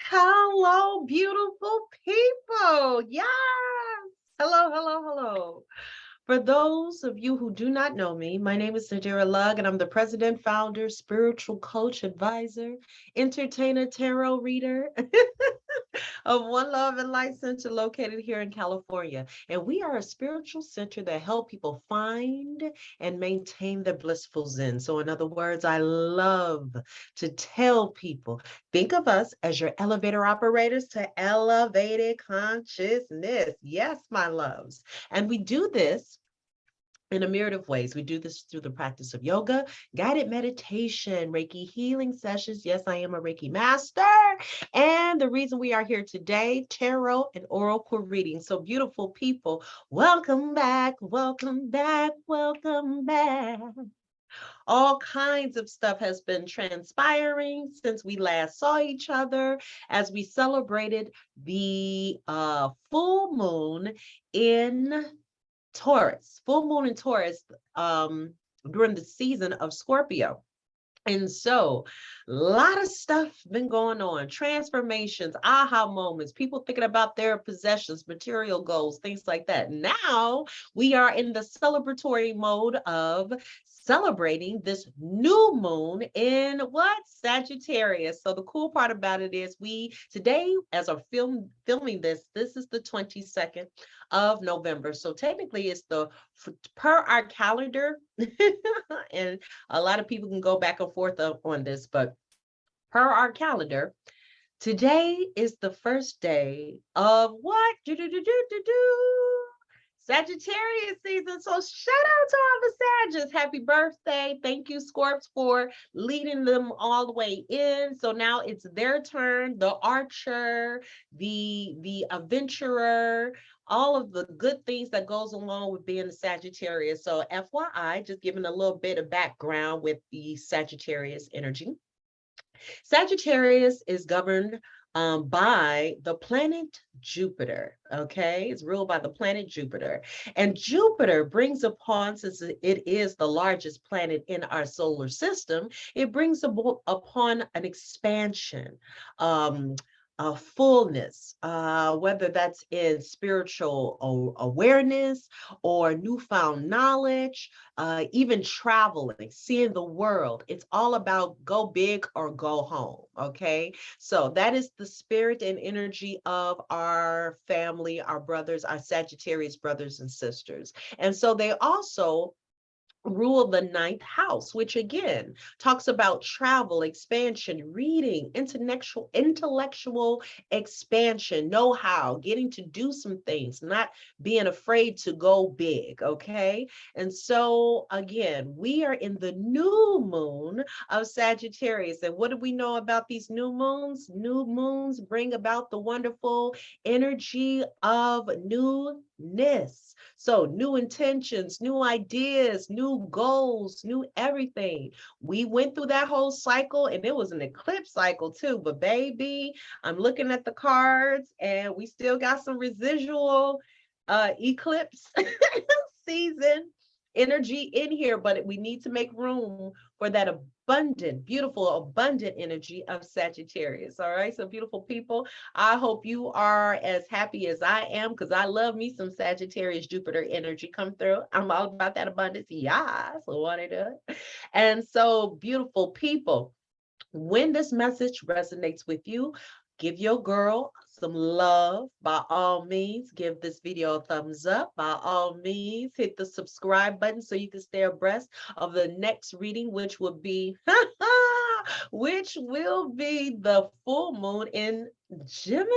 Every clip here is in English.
Hello, beautiful people. Yes. Hello, hello, hello. For those of you who do not know me, my name is Lugg, and I'm the president, founder, spiritual coach, advisor, entertainer, tarot reader of One Love and Light Center located here in California. And we are a spiritual center that help people find and maintain their blissful zen. So in other words, I love to tell people, think of us as your elevator operators to elevated consciousness. Yes, my loves. And we do this in a myriad of ways. We do this through the practice of yoga, guided meditation, Reiki healing sessions. Yes, I am a Reiki master. And the reason we are here today, tarot and oracle reading. So beautiful people, welcome back, welcome back, welcome back. All kinds of stuff has been transpiring since we last saw each other as we celebrated the full moon in Taurus, full moon in Taurus, during the season of Scorpio. And so a lot of stuff been going on, transformations, aha moments, people thinking about their possessions, material goals, things like that. Now we are in the celebratory mode of celebrating this new moon in what? Sagittarius. So the cool part about it is today, as I'm filming this is the 22nd of November. So technically it's per our calendar, and a lot of people can go back and forth on this, but per our calendar, today is the first day of what? Sagittarius season. So shout out to all the Sagittarius. Happy birthday. Thank you, Scorps, for leading them all the way in. So now it's their turn. The archer, the adventurer, all of the good things that goes along with being a Sagittarius. So FYI, just giving a little bit of background with the Sagittarius energy. Sagittarius is governed by the planet Jupiter, okay? It's ruled by the planet Jupiter. And Jupiter brings upon, since it is the largest planet in our solar system, it brings upon an expansion, a fullness, whether that's in spiritual awareness or newfound knowledge, even traveling, seeing the world. It's all about go big or go home, okay? So that is the spirit and energy of our family, our brothers, our Sagittarius brothers and sisters. And so they also rule the ninth house, which again talks about travel, expansion, reading, intellectual expansion, know-how, getting to do some things, not being afraid to go big, okay? And so again, we are in the new moon of Sagittarius. And what do we know about these new moons? New moons bring about the wonderful energy of newness. So new intentions, new ideas, new goals, new everything. We went through that whole cycle, and it was an eclipse cycle too. But baby, I'm looking at the cards and we still got some residual eclipse season energy in here, but we need to make room for that abundant, beautiful, abundant energy of Sagittarius. All right, so beautiful people, I hope you are as happy as I am, because I love me some Sagittarius Jupiter energy come through. I'm all about that abundance. Yeah, so what I do. And so beautiful people, when this message resonates with you, give your girl some love. By all means, give this video a thumbs up. By all means, hit the subscribe button so you can stay abreast of the next reading, which will be the full moon in Gemini.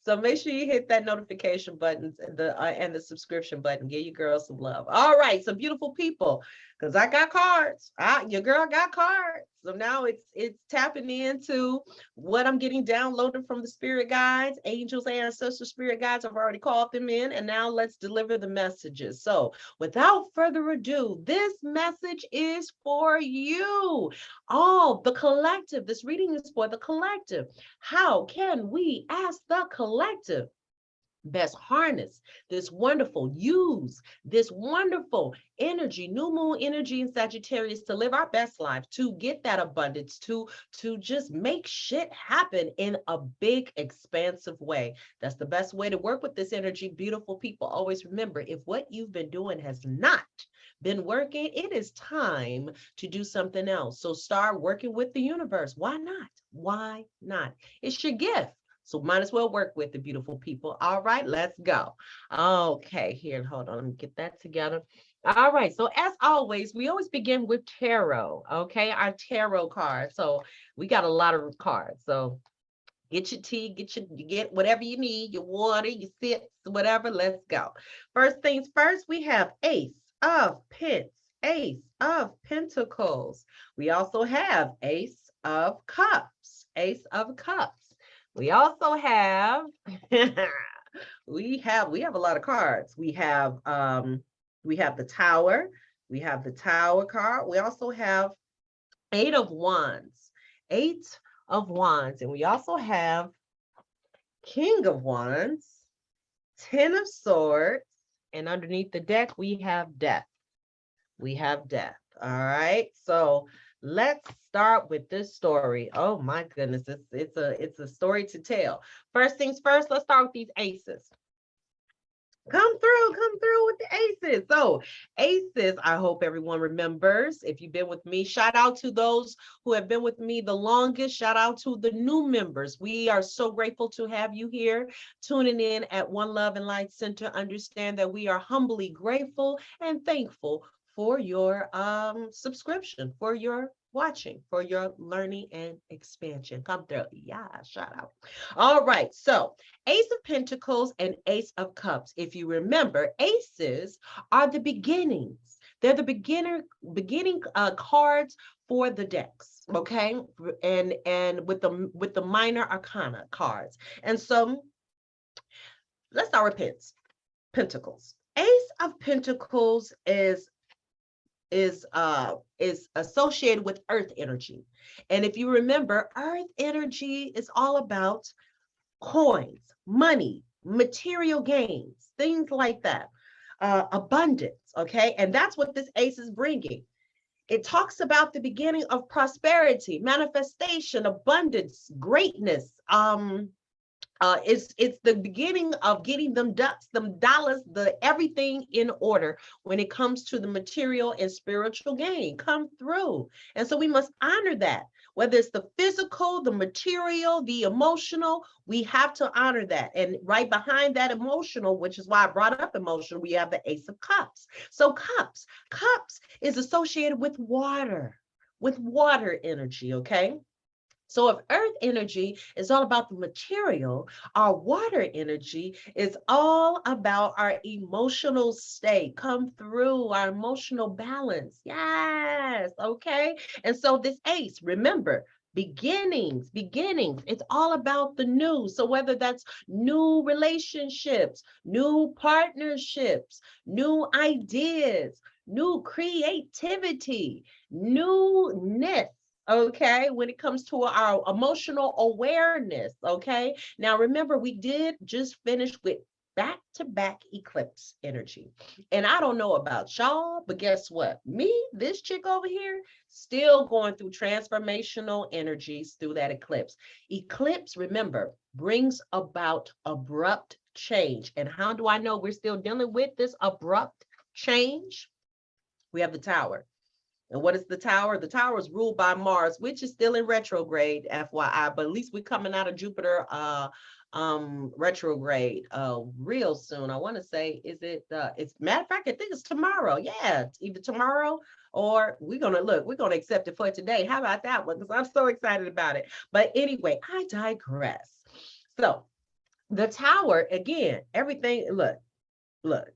So make sure you hit that notification button and the subscription button. Give your girl some love. All right, so beautiful people, because I got cards. Your girl got cards. So now it's tapping into what I'm getting downloaded from the spirit guides, angels, ancestors, spirit guides. I've already called them in, and now let's deliver the messages. So without further ado, this message is for you. All the collective. This reading is for the collective. How can we ask the collective best harness this wonderful, use this wonderful energy, new moon energy in Sagittarius, to live our best life, to get that abundance, to just make shit happen in a big, expansive way. That's the best way to work with this energy, beautiful people. Always remember, if what you've been doing has not been working, it is time to do something else. So start working with the universe. Why not? Why not? It's your gift. So might as well work with the beautiful people. All right, let's go. Okay, here, hold on, let me get that together. All right, so as always, we always begin with tarot, okay? Our tarot cards. So we got a lot of cards. So get your tea, you get whatever you need, your water, your sips, whatever, let's go. First things first, we have Ace of Pence, Ace of Pentacles. We also have Ace of Cups, Ace of Cups. We also have, we have a lot of cards. We have the Tower. We have the Tower card. We also have Eight of Wands, Eight of Wands. And we also have King of Wands, Ten of Swords. And underneath the deck, we have Death. We have Death. All right. So let's start with this story. Oh my goodness, it's a story to tell. First things first, let's start with these aces. Come through with the aces. So aces, I hope everyone remembers. If you've been with me, shout out to those who have been with me the longest. Shout out to the new members. We are so grateful to have you here tuning in at One Love and Light Center. Understand that we are humbly grateful and thankful for your subscription, for your watching, for your learning and expansion. Come through. Yeah, shout out. All right. So Ace of Pentacles and Ace of Cups. If you remember, aces are the beginnings. They're the beginning cards for the decks, okay? And with the minor arcana cards. And so let's start with Pentacles. Ace of Pentacles is associated with earth energy. And if you remember, earth energy is all about coins, money, material gains, things like that, abundance, okay? And that's what this ace is bringing. It talks about the beginning of prosperity, manifestation, abundance, greatness, it's the beginning of getting them ducks, them dollars, the everything in order when it comes to the material and spiritual gain come through. And so we must honor that, whether it's the physical, the material, the emotional, we have to honor that. And right behind that emotional, which is why I brought up emotional, we have the Ace of Cups. So cups is associated with water energy, okay? So if earth energy is all about the material, our water energy is all about our emotional state, come through our emotional balance. Yes, okay. And so this ace, remember, beginnings, it's all about the new. So whether that's new relationships, new partnerships, new ideas, new creativity, newness, okay, when it comes to our emotional awareness, okay? Now, remember, we did just finish with back-to-back eclipse energy. And I don't know about y'all, but guess what? Me, this chick over here, still going through transformational energies through that eclipse. Eclipse, remember, brings about abrupt change. And how do I know we're still dealing with this abrupt change? We have the Tower. And what is the Tower? The Tower is ruled by Mars, which is still in retrograde, FYI, but at least we're coming out of Jupiter retrograde real soon. I want to say, it's matter of fact, I think it's tomorrow. Yeah, it's either tomorrow or we're gonna accept it for today. How about that one? Because I'm so excited about it. But anyway, I digress. So the Tower, again, everything, look,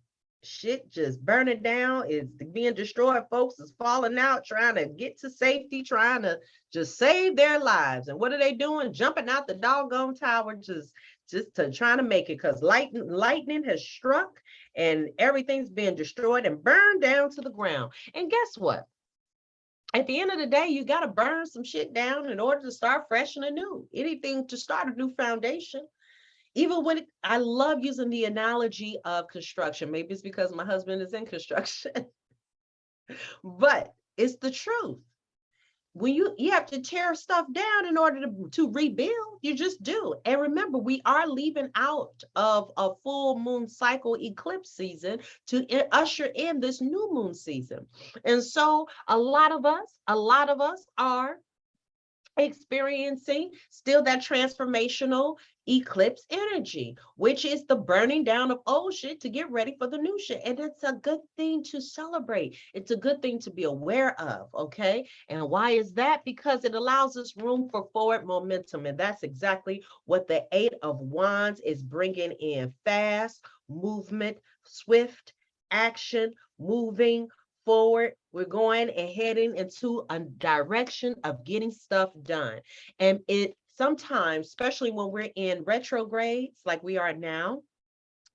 shit just burning down, is being destroyed, folks is falling out, trying to get to safety, trying to just save their lives. And what are they doing? Jumping out the doggone tower, just to trying to make it, because lightning has struck and everything's being destroyed and burned down to the ground. And guess what? At the end of the day, you got to burn some shit down in order to start fresh and anew. Anything to start a new foundation. Even when I love using the analogy of construction. Maybe it's because my husband is in construction, but it's the truth. When you have to tear stuff down in order to rebuild, you just do. And remember, we are leaving out of a full moon cycle eclipse season to usher in this new moon season. And so a lot of us are experiencing still that transformational eclipse energy, which is the burning down of old shit to get ready for the new shit. And it's a good thing to celebrate. It's a good thing to be aware of, okay? And why is that? Because it allows us room for forward momentum. And that's exactly what the Eight of Wands is bringing in: fast movement, swift action, moving forward. We're going and heading into a direction of getting stuff done. And it sometimes, especially when we're in retrogrades like we are now,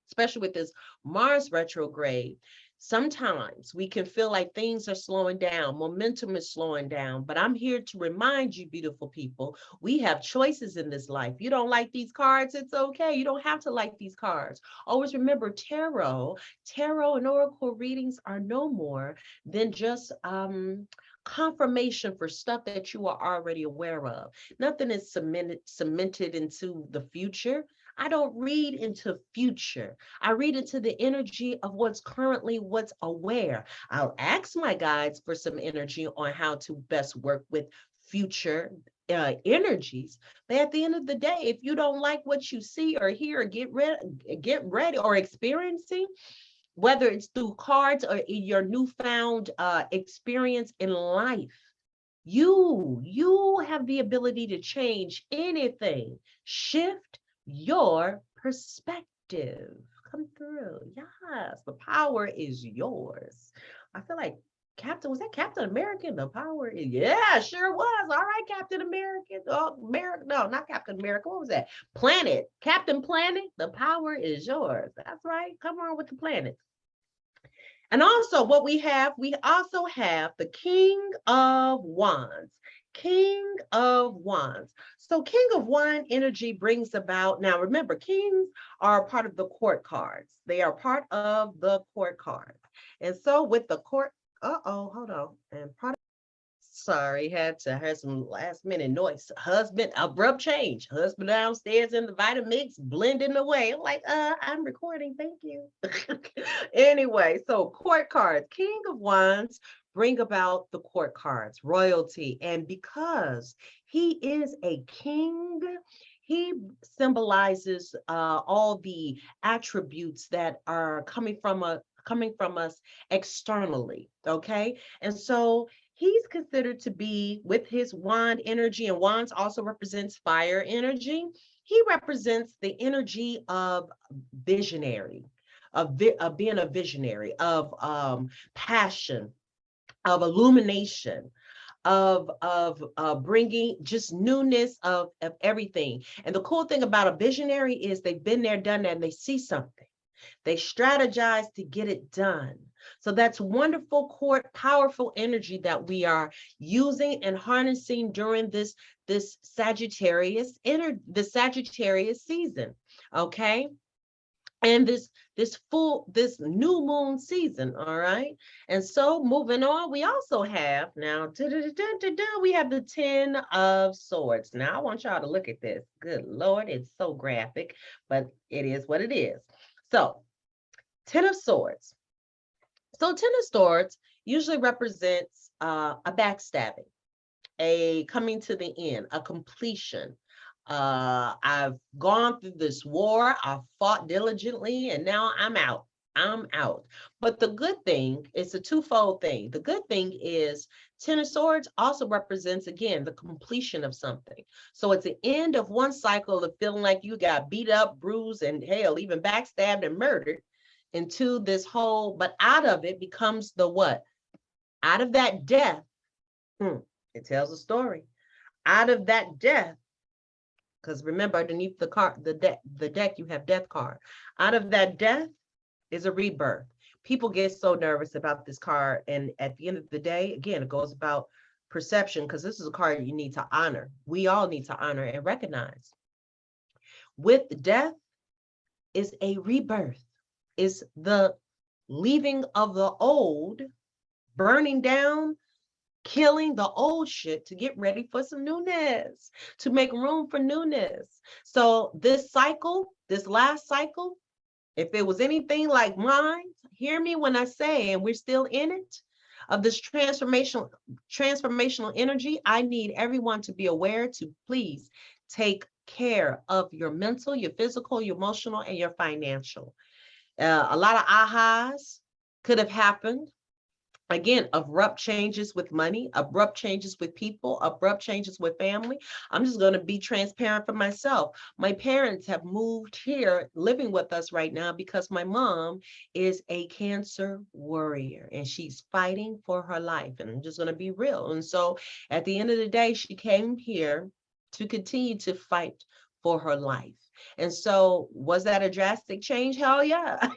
especially with this Mars retrograde, sometimes we can feel like things are slowing down, momentum is slowing down. But I'm here to remind you, beautiful people, we have choices in this life. You don't like these cards, it's okay. You don't have to like these cards. Always remember, tarot and oracle readings are no more than just confirmation for stuff that you are already aware of. Nothing is cemented into the future. I don't read into future. I read into the energy of what's aware. I'll ask my guides for some energy on how to best work with future energies. But at the end of the day, if you don't like what you see or hear or get ready or experiencing, whether it's through cards or your newfound experience in life, you have the ability to change anything. Shift your perspective. Come through. Yes, the power is yours. I feel like was that Captain America? The power is, yeah, sure was. All right, Captain America. Oh, America, no, not Captain America. What was that? Planet. Captain Planet, the power is yours. That's right. Come on with the planet. And also we also have the King of Wands. King of Wands. So King of Wand energy brings about, now remember, kings are part of the court cards. They are part of the court cards. And so with the court, hold on. And part Sorry, had some last minute noise. Husband, abrupt change. Husband downstairs in the Vitamix, blending away. I'm like, I'm recording, thank you. Anyway, so court cards, King of Wands bring about the court cards, royalty. And because he is a king, he symbolizes all the attributes that are coming from us externally, okay? And so he's considered to be, with his wand energy, and wands also represents fire energy. He represents the energy of visionary, of being a visionary, of passion, of illumination, of bringing just newness of everything. And the cool thing about a visionary is they've been there, done that, and they see something. They strategize to get it done. So that's wonderful, powerful energy that we are using and harnessing during this Sagittarius season, okay? And this new moon season, all right? And so moving on, we also have now, we have the 10 of Swords. Now I want y'all to look at this. Good Lord, it's so graphic, but it is what it is. So 10 of Swords. So 10 of Swords usually represents a backstabbing, a coming to the end, a completion. I've gone through this war, I've fought diligently, and now I'm out. I'm out. But the good thing, it's a twofold thing. The good thing is 10 of Swords also represents, again, the completion of something. So it's the end of one cycle of feeling like you got beat up, bruised, and hell, even backstabbed and murdered, into this whole, but out of it becomes the what? Out of that death, it tells a story. Out of that death, because remember, underneath the deck, you have death card. Out of that death is a rebirth. People get so nervous about this card, and at the end of the day, again, it goes about perception, because this is a card you need to honor. We all need to honor and recognize. With death is a rebirth, is the leaving of the old, burning down, killing the old shit to get ready for some newness, to make room for newness. So this cycle, this last cycle, if it was anything like mine, hear me when I say, and we're still in it, of this transformational energy, I need everyone to be aware to please take care of your mental, your physical, your emotional, and your financial. A lot of ahas could have happened. Again, abrupt changes with money, abrupt changes with people, abrupt changes with family. I'm just going to be transparent for myself. My parents have moved here living with us right now because my mom is a cancer warrior and she's fighting for her life. And I'm just going to be real. And so at the end of the day, she came here to continue to fight for her life. And so was that a drastic change? Hell yeah.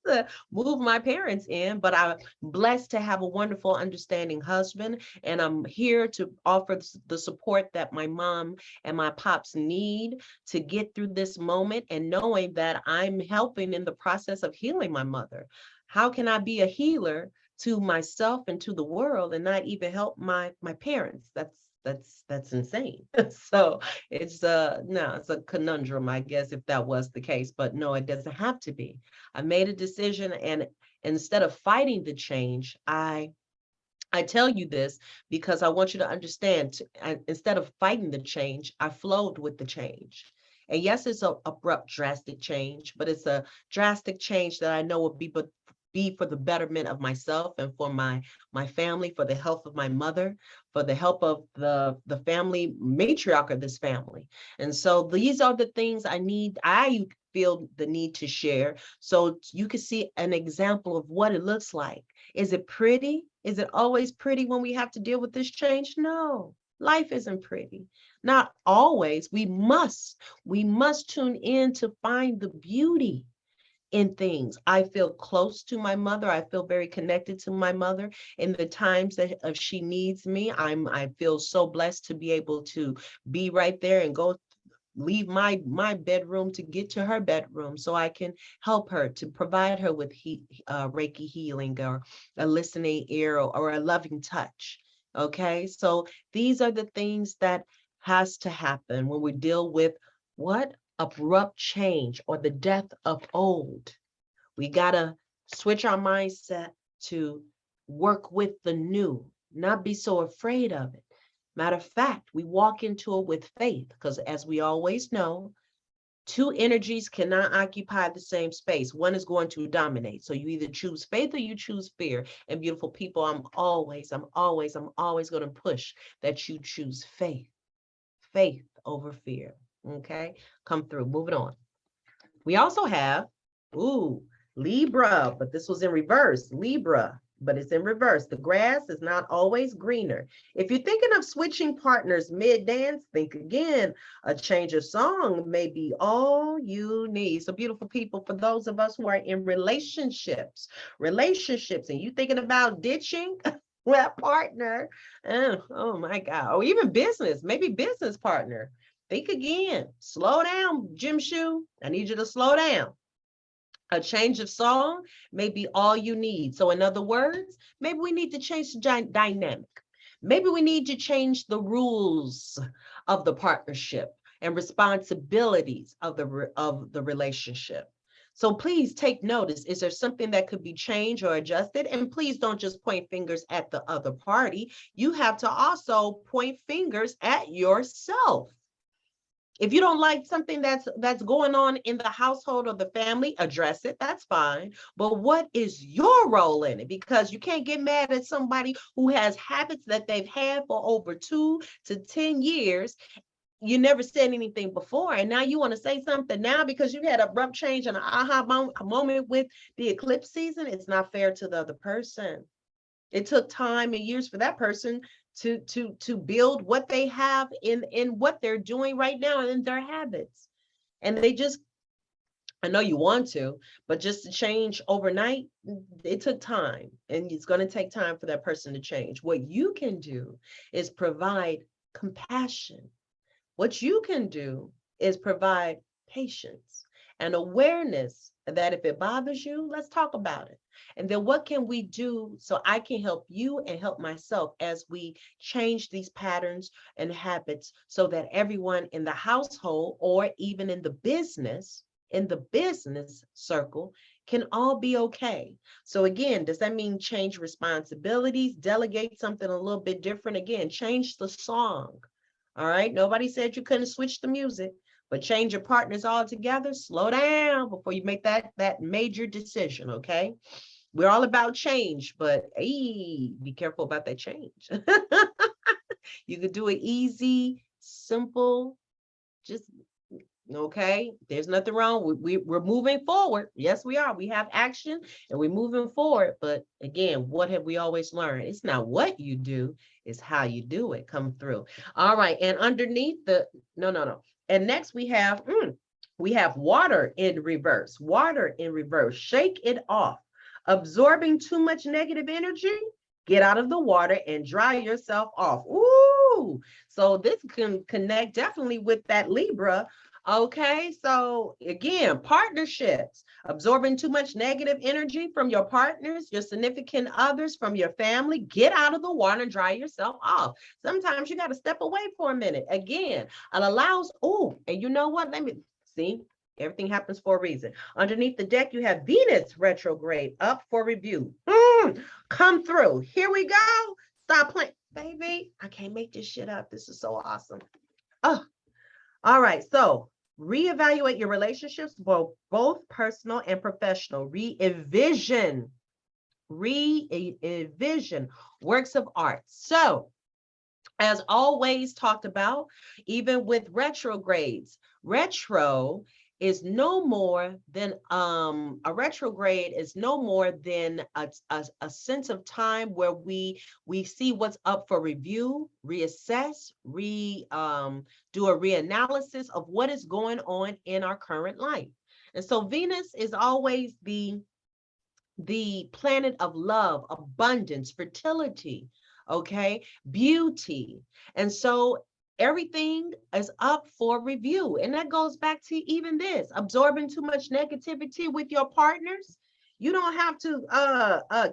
To move my parents in, but I'm blessed to have a wonderful, understanding husband, and I'm here to offer the support that my mom and my pops need to get through this moment, and knowing that I'm helping in the process of healing my mother. How can I be a healer to myself and to the world and not even help my parents? That's insane. So it's no, it's a conundrum, I guess, if that was the case, but no, it doesn't have to be. I made a decision, and instead of fighting the change, I tell you this because I want you to understand, instead of fighting the change, I flowed with the change. And yes, it's a abrupt, drastic change, but it's a drastic change that I know will be for the betterment of myself and for my family, for the health of my mother, for the help of the family matriarch of this family. And so these are the things I feel the need to share so you can see an example of what it looks like. Is it pretty? Is it always pretty when we have to deal with this change? No, life isn't pretty. Not always. We must tune in to find the beauty in things. I feel close to my mother. I feel very connected to my mother in the times that if she needs me. I feel so blessed to be able to be right there and go leave my bedroom to get to her bedroom so I can help her, to provide her with Reiki healing, or a listening ear, or a loving touch. Okay, so these are the things that has to happen when we deal with what? Abrupt change or the death of old. We gotta switch our mindset to work with the new, not be so afraid of it. Matter of fact, we walk into it with faith because, as we always know, two energies cannot occupy the same space. One is going to dominate. So you either choose faith or you choose fear. And beautiful people, I'm always going to push that you choose faith. Faith over fear. Okay? Come through. Moving on. We also have, Libra, but this was in reverse. Libra, but it's in reverse. The grass is not always greener. If you're thinking of switching partners mid-dance, think again. A change of song may be all you need. So beautiful people, for those of us who are in relationships, and you thinking about ditching that partner, oh my God, or even business, maybe business partner. Think again. Slow down, Jim Shoe. I need you to slow down. A change of song may be all you need. So in other words, maybe we need to change the dynamic. Maybe we need to change the rules of the partnership and responsibilities of the relationship. So please take notice. Is there something that could be changed or adjusted? And please don't just point fingers at the other party. You have to also point fingers at yourself. If you don't like something that's going on in the household or the family, address it. That's fine. But what is your role in it? Because you can't get mad at somebody who has habits that they've had for over 2 to 10 years. You never said anything before, and now you want to say something now because you had an abrupt change and an aha moment with the eclipse season. It's not fair to the other person. It took time and years for that person to build what they have in what they're doing right now and in their habits. And they just, I know you want to, but just to change overnight, it took time, and it's going to take time for that person to change. What you can do is provide compassion. What you can do is provide patience and awareness that if it bothers you, let's talk about it. And then what can we do so I can help you and help myself as we change these patterns and habits so that everyone in the household or even in the business circle can all be okay. So again, does that mean change responsibilities, delegate something a little bit different? Again, change the song. All right. Nobody said you couldn't switch the music, but change your partners altogether. Slow down before you make that major decision. Okay. We're all about change, but hey, be careful about that change. You could do it easy, simple, just okay. There's nothing wrong. We're moving forward. Yes, we are. We have action and we're moving forward. But again, what have we always learned? It's not what you do, it's how you do it. Come through. All right. And underneath the no. And next we have water in reverse. Water in reverse. Shake it off. Absorbing too much negative energy, get out of the water and dry yourself off. Ooh, so this can connect definitely with that Libra. Okay, so again, partnerships, absorbing too much negative energy from your partners, your significant others, from your family, get out of the water and dry yourself off. Sometimes you got to step away for a minute. Again, it allows, oh, and you know what? Let me see. Everything happens for a reason. Underneath the deck, you have Venus retrograde up for review. Come through. Here we go. Stop playing. Baby, I can't make this shit up. This is so awesome. Oh, all right. So reevaluate your relationships, both personal and professional. Re-envision works of art. So as always talked about, even with retrogrades, retro is no more than a retrograde is no more than a sense of time where we see what's up for review, reassess, do a reanalysis of what is going on in our current life. And so Venus is always the planet of love, abundance, fertility, okay, beauty. And so everything is up for review. And that goes back to even this, absorbing too much negativity with your partners. You don't have to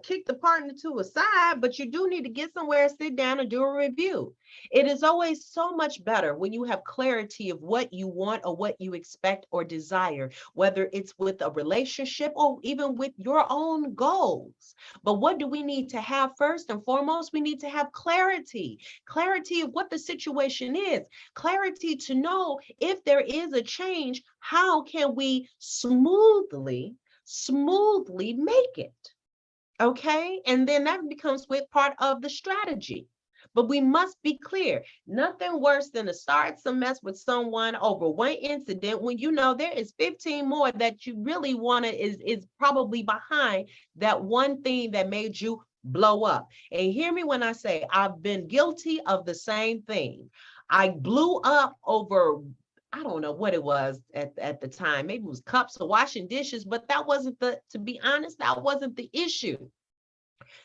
kick the partner to a side, but you do need to get somewhere, sit down and do a review. It is always so much better when you have clarity of what you want or what you expect or desire, whether it's with a relationship or even with your own goals. But what do we need to have first and foremost? We need to have clarity of what the situation is, clarity to know if there is a change, how can we smoothly make it, okay? And then that becomes with part of the strategy. But we must be clear, nothing worse than to start some mess with someone over one incident when you know there is 15 more that you really want to is probably behind that one thing that made you blow up. And hear me when I say I've been guilty of the same thing. I blew up over, I don't know what it was at the time. Maybe it was cups or washing dishes, but that wasn't to be honest, that wasn't the issue.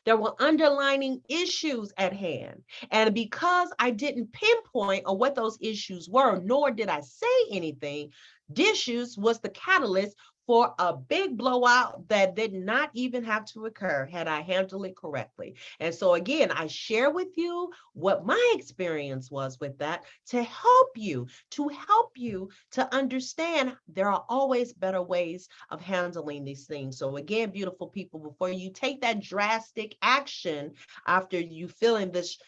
There were underlying issues at hand. And because I didn't pinpoint on what those issues were, nor did I say anything, dishes was the catalyst for a big blowout that did not even have to occur had I handled it correctly. And so again, I share with you what my experience was with that to help you to understand there are always better ways of handling these things. So again, beautiful people, before you take that drastic action after you feeling this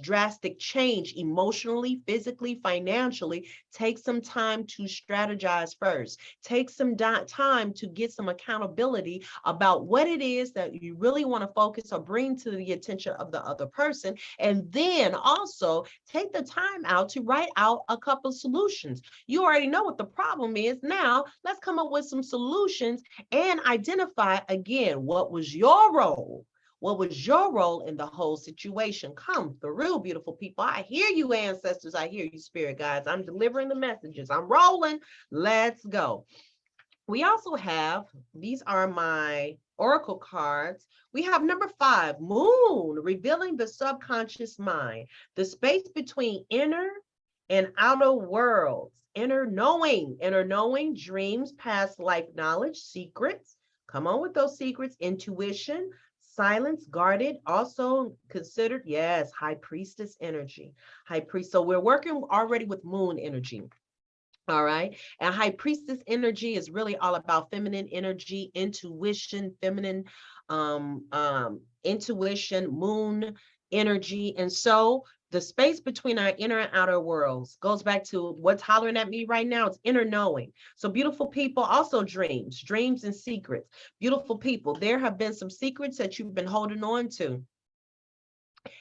drastic change emotionally, physically, financially, take some time to strategize first. Take some time to get some accountability about what it is that you really want to focus or bring to the attention of the other person. And then also take the time out to write out a couple of solutions. You already know what the problem is. Now let's come up with some solutions and identify again, what was your role? What was your role in the whole situation? Come through, beautiful people. I hear you, ancestors. I hear you, spirit guides. I'm delivering the messages. I'm rolling. Let's go. We also have, these are my oracle cards. We have number 5, Moon, revealing the subconscious mind, the space between inner and outer worlds, inner knowing, dreams, past life knowledge, secrets. Come on with those secrets, intuition, silence, guarded, also considered, yes, high priestess energy, high priest. So we're working already with moon energy. All right. And high priestess energy is really all about feminine energy, intuition, feminine intuition, moon energy. And so the space between our inner and outer worlds goes back to what's hollering at me right now. It's inner knowing. So beautiful people, also dreams and secrets. Beautiful people, there have been some secrets that you've been holding on to.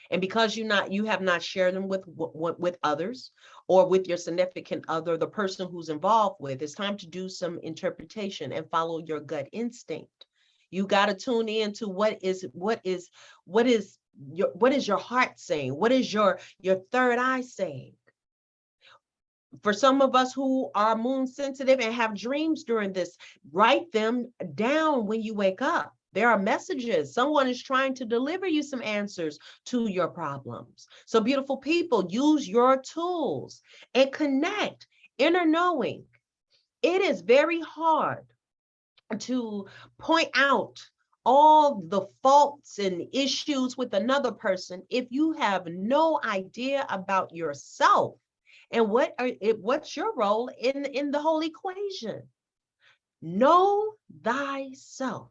And because you have not shared them with others or with your significant other, the person who's involved with, it's time to do some interpretation and follow your gut instinct. You got to tune in to what is your heart saying? What is your third eye saying? For some of us who are moon sensitive and have dreams during this, write them down when you wake up. There are messages. Someone is trying to deliver you some answers to your problems. So beautiful people, use your tools and connect. Inner knowing. It is very hard to point out all the faults and issues with another person if you have no idea about yourself and what's your role in the whole equation. Know thyself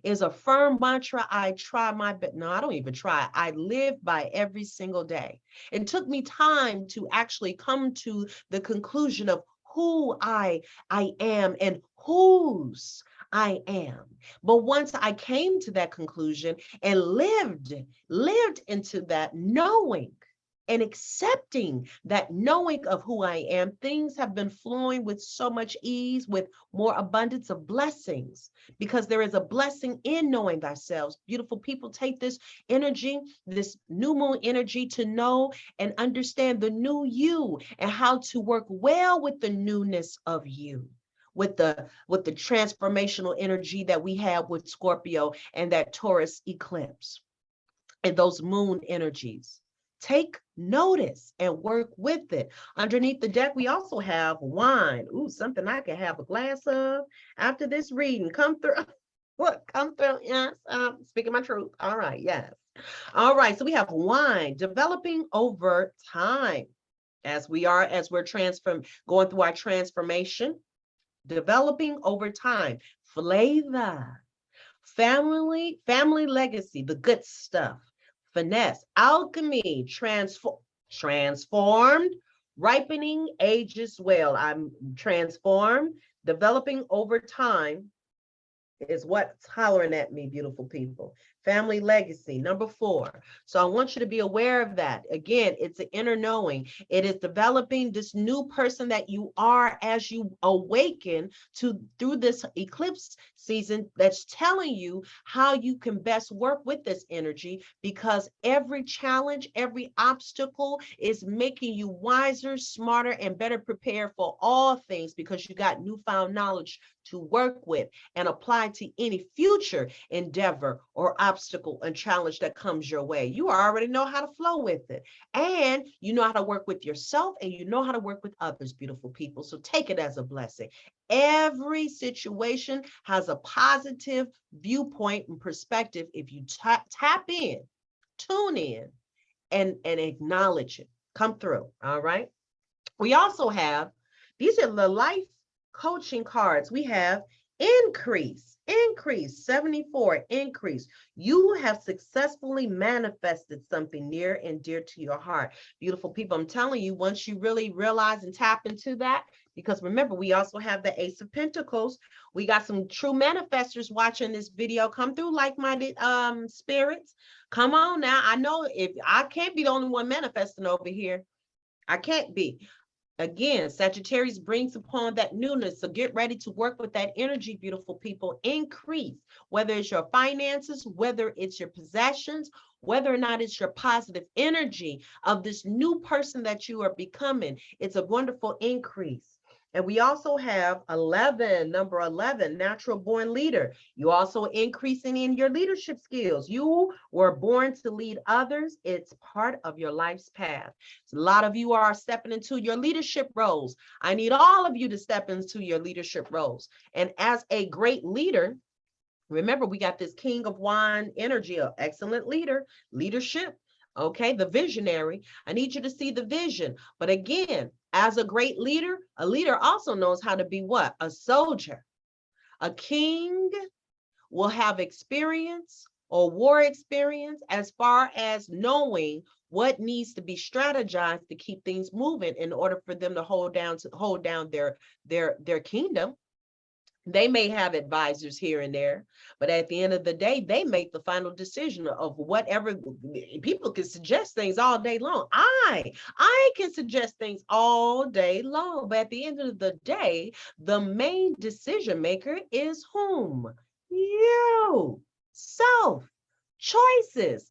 is a firm mantra I try my best. No, I don't even try. I live by every single day. It took me time to actually come to the conclusion of who I am and whose I am. But once I came to that conclusion and lived into that knowing and accepting that knowing of who I am, things have been flowing with so much ease, with more abundance of blessings, because there is a blessing in knowing thyself. Beautiful people, take this energy, this new moon energy, to know and understand the new you and how to work well with the newness of you. With the transformational energy that we have with Scorpio and that Taurus eclipse and those moon energies. Take notice and work with it. Underneath the deck, we also have wine. Ooh, something I can have a glass of after this reading. Come through. What? Come through. Yes, speaking my truth. All right, yes. All right, so we have wine developing over time as we're going through our transformation, developing over time. Flavor, family legacy, the good stuff. Finesse, alchemy, transformed, ripening, ages well. I'm transformed, developing over time is what's hollering at me, beautiful people. Family legacy, number 4. So I want you to be aware of that. Again, it's an inner knowing. It is developing this new person that you are as you awaken through this eclipse season, that's telling you how you can best work with this energy, because every challenge, every obstacle is making you wiser, smarter, and better prepared for all things, because you got newfound knowledge to work with and apply to any future endeavor or obstacle and challenge that comes your way. You already know how to flow with it, and you know how to work with yourself, and you know how to work with others, beautiful people. So take it as a blessing. Every situation has a positive viewpoint and perspective if you tap in, tune in, and acknowledge it. Come through. All right. We also have, these are the life coaching cards. We have increase, 74, increase. You have successfully manifested something near and dear to your heart. Beautiful people, I'm telling you, once you really realize and tap into that, because remember, we also have the Ace of Pentacles. We got some true manifestors watching this video. Come through, like-minded spirits. Come on now. I know if I can't be the only one manifesting over here. I can't be. Again, Sagittarius brings upon that newness. So get ready to work with that energy, beautiful people. Increase, whether it's your finances, whether it's your possessions, whether or not it's your positive energy of this new person that you are becoming. It's a wonderful increase. And we also have 11, number 11, natural born leader. You also increasing in your leadership skills. You were born to lead others. It's part of your life's path. So a lot of you are stepping into your leadership roles. I need all of you to step into your leadership roles. And as a great leader, remember, we got this King of Wand energy, of excellent leader, leadership. Okay, the visionary. I need you to see the vision. But again, as a great leader, a leader also knows how to be what? A soldier. A king will have experience or war experience as far as knowing what needs to be strategized to keep things moving in order for them to hold down their kingdom. They may have advisors here and there, but at the end of the day, they make the final decision of whatever. People can suggest things all day long. I can suggest things all day long, but at the end of the day, the main decision maker is whom? You. Self, choices,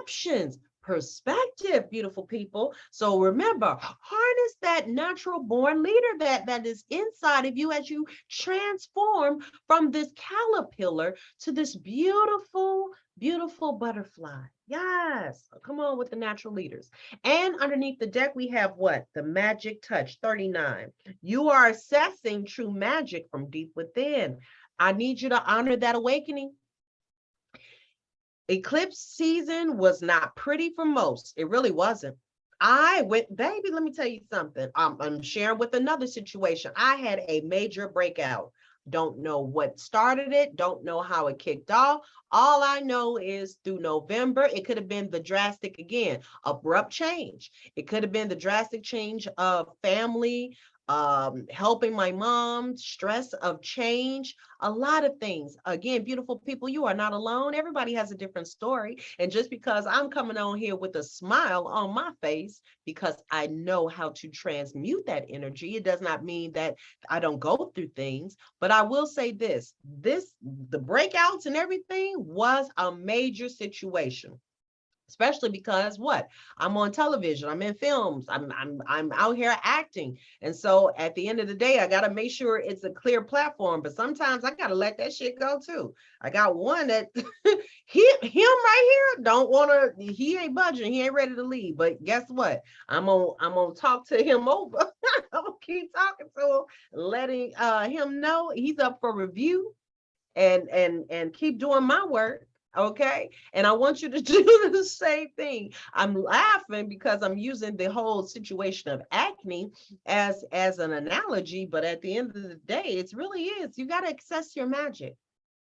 options, perspective, beautiful people. So remember, harness that natural born leader that is inside of you as you transform from this caterpillar to this beautiful, beautiful butterfly. Yes, come on with the natural leaders. And underneath the deck, we have what? The magic touch, 39. You are assessing true magic from deep within. I need you to honor that awakening. Eclipse season was not pretty for most. It really wasn't. I went, baby, let me tell you something. I'm sharing with another situation. I had a major breakout. Don't know what started it. Don't know how it kicked off. All I know is through November, it could have been the drastic, again, abrupt change. It could have been the drastic change of family, helping my mom, stress of change, a lot of things. Again, beautiful people, you are not alone. Everybody has a different story. And just because I'm coming on here with a smile on my face, because I know how to transmute that energy, it does not mean that I don't go through things. But I will say this, the breakouts and everything was a major situation. Especially because what? I'm on television, I'm in films, I'm out here acting. And so at the end of the day, I got to make sure it's a clear platform, but sometimes I got to let that shit go too. I got one that him right here don't want to, he ain't budging, he ain't ready to leave. But guess what? I'm gonna talk to him over. I'm gonna keep talking to him, letting him know he's up for review and keep doing my work. Okay. And I want you to do the same thing. I'm laughing because I'm using the whole situation of acne as an analogy, but at the end of the day, it really is. You got to access your magic.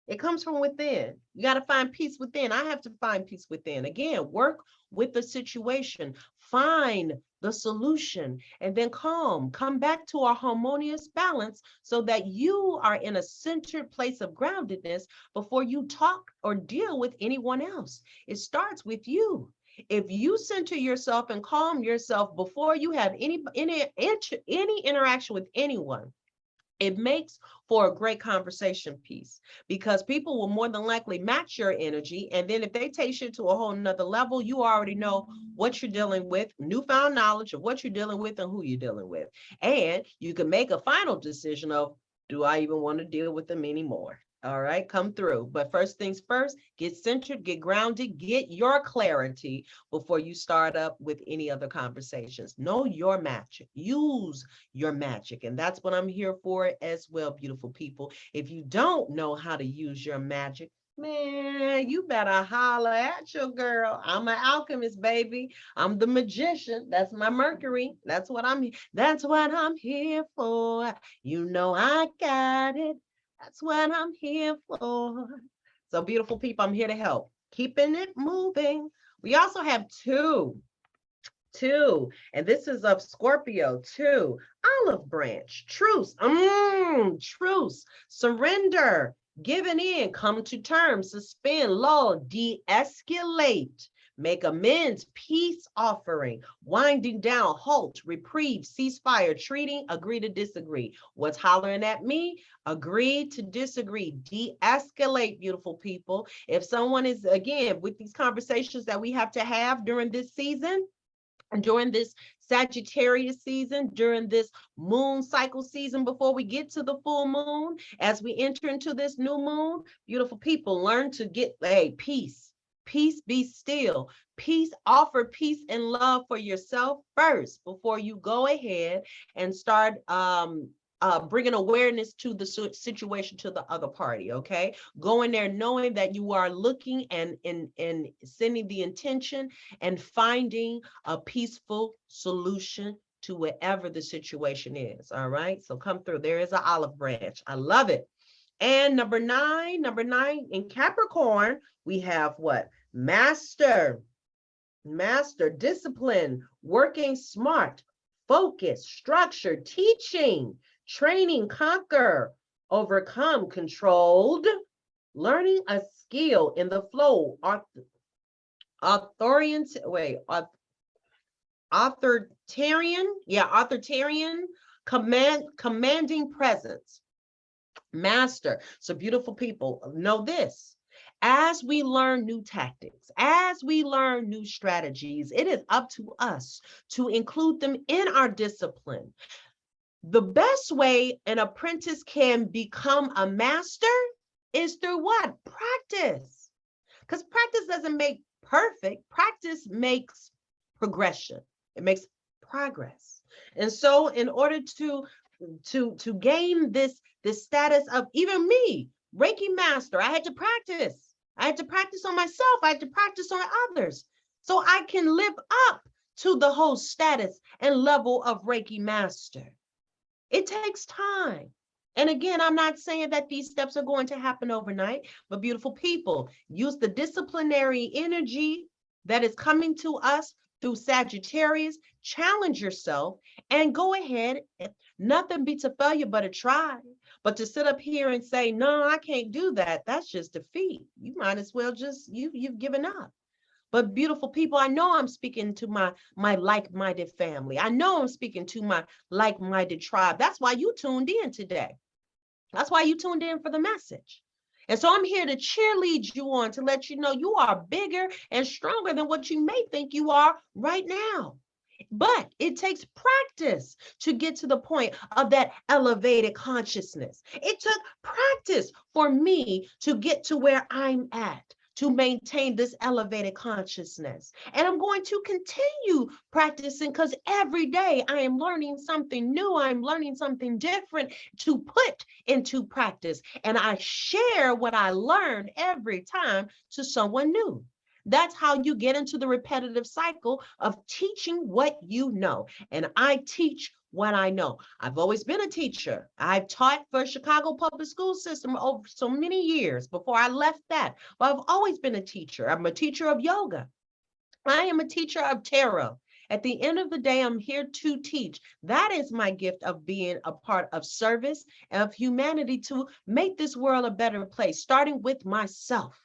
It comes from within. You got to find peace within. I have to find peace within. Again, work with the situation, find the solution, and then come back to a harmonious balance so that you are in a centered place of groundedness before you talk or deal with anyone else. It starts with you. If you center yourself and calm yourself before you have any interaction with anyone, it makes for a great conversation piece because people will more than likely match your energy. And then if they take you to a whole nother level, you already know what you're dealing with, newfound knowledge of what you're dealing with and who you're dealing with. And you can make a final decision of, do I even want to deal with them anymore? All right, come through. But first things first, get centered, get grounded, get your clarity before you start up with any other conversations. Know your magic, use your magic. And that's what I'm here for as well, beautiful people. If you don't know how to use your magic, man, you better holler at your girl. I'm an alchemist, baby. I'm the magician. That's my Mercury. That's what I'm here for. You know I got it. That's what I'm here for. So beautiful people, I'm here to help. Keeping it moving. We also have two, and this is of Scorpio, two, olive branch, truce, truce, surrender, giving in, come to terms, suspend, lull, de-escalate, make amends, peace offering, winding down, halt, reprieve, ceasefire, treating, agree to disagree. What's hollering at me? Agree to disagree, de-escalate, beautiful people. If someone is, again, with these conversations that we have to have during this season, And during this Sagittarius season, during this moon cycle season, before we get to the full moon, as we enter into this new moon, beautiful people, learn to get peace. Peace, be still. Peace, offer peace and love for yourself first before you go ahead and start bringing awareness to the situation to the other party, okay? Go in there knowing that you are looking and sending the intention and finding a peaceful solution to whatever the situation is, all right? So come through. There is an olive branch. I love it. And number nine in Capricorn, we have what? Master, discipline, working smart, focus, structure, teaching, training, conquer, overcome, controlled, learning a skill in the flow, authoritarian, commanding presence, master. So beautiful people, know this. As we learn new tactics, as we learn new strategies, it is up to us to include them in our discipline. The best way an apprentice can become a master is through what? Practice. Because practice doesn't make perfect. Practice makes progression. It makes progress. And so in order to gain this status of even me, Reiki master, I had to practice. I had to practice on myself. I had to practice on others so I can live up to the whole status and level of Reiki master. It takes time. And again, I'm not saying that these steps are going to happen overnight, but beautiful people, use the disciplinary energy that is coming to us through Sagittarius, challenge yourself and go ahead. Nothing beats a failure but a try. But to sit up here and say, no, I can't do that, that's just defeat. You might as well just, you've given up. But beautiful people, I know I'm speaking to my like-minded family. I know I'm speaking to my like-minded tribe. That's why you tuned in today. That's why you tuned in for the message. And so I'm here to cheerlead you on, to let you know you are bigger and stronger than what you may think you are right now. But it takes practice to get to the point of that elevated consciousness. It took practice for me to get to where I'm at, to maintain this elevated consciousness. And I'm going to continue practicing because every day I am learning something new. I'm learning something different to put into practice. And I share what I learned every time to someone new. That's how you get into the repetitive cycle of teaching what you know. And I teach what I know. I've always been a teacher. I've taught for Chicago public school system over so many years before I left that. But I've always been a teacher. I'm a teacher of yoga. I am a teacher of tarot. At the end of the day, I'm here to teach. That is my gift of being a part of service and of humanity to make this world a better place, starting with myself.